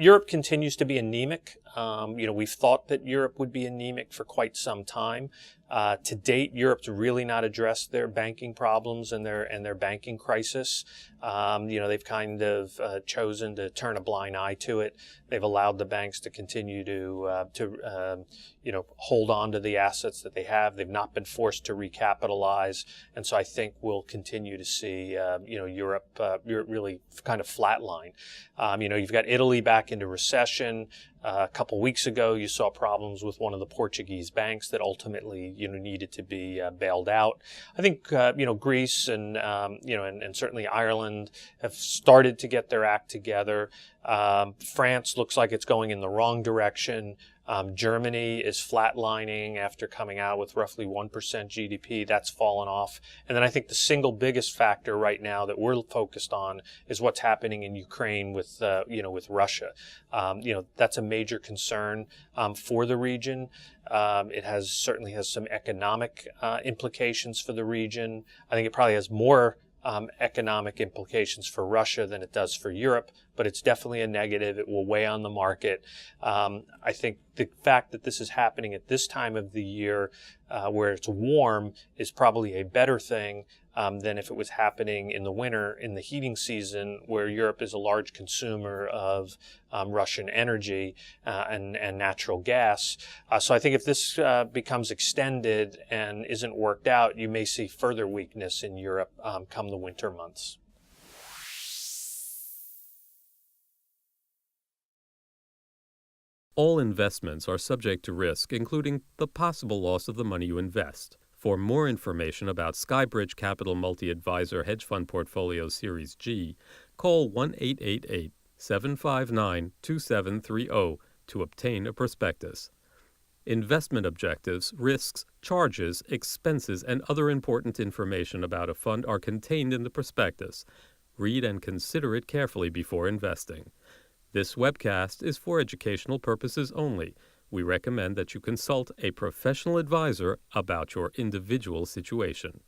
Europe continues to be anemic. We've thought that Europe would be anemic for quite some time. To date, Europe's really not addressed their banking problems and their banking crisis. They've kind of chosen to turn a blind eye to it. They've allowed the banks to continue to hold on to the assets that they have. They've not been forced to recapitalize, and so I think we'll continue to see Europe really kind of flatline. You've got Italy back into recession. A couple weeks ago, you saw problems with one of the Portuguese banks that ultimately, needed to be bailed out. I think, Greece and certainly Ireland have started to get their act together. France looks like it's going in the wrong direction. Germany is flatlining after coming out with roughly 1% GDP. That's fallen off. And then I think the single biggest factor right now that we're focused on is what's happening in Ukraine with Russia. That's a major concern for the region. It certainly has some economic implications for the region. I think it probably has more economic implications for Russia than it does for Europe, but it's definitely a negative. It will weigh on the market. I think the fact that this is happening at this time of the year where it's warm is probably a better thing than if it was happening in the winter, in the heating season, where Europe is a large consumer of Russian energy and natural gas. So I think if this becomes extended and isn't worked out, you may see further weakness in Europe come the winter months. All investments are subject to risk, including the possible loss of the money you invest. For more information about Skybridge Capital Multi-Advisor Hedge Fund Portfolio Series G, call 1-888-759-2730 to obtain a prospectus. Investment objectives, risks, charges, expenses, and other important information about a fund are contained in the prospectus. Read and consider it carefully before investing. This webcast is for educational purposes only. We recommend that you consult a professional advisor about your individual situation.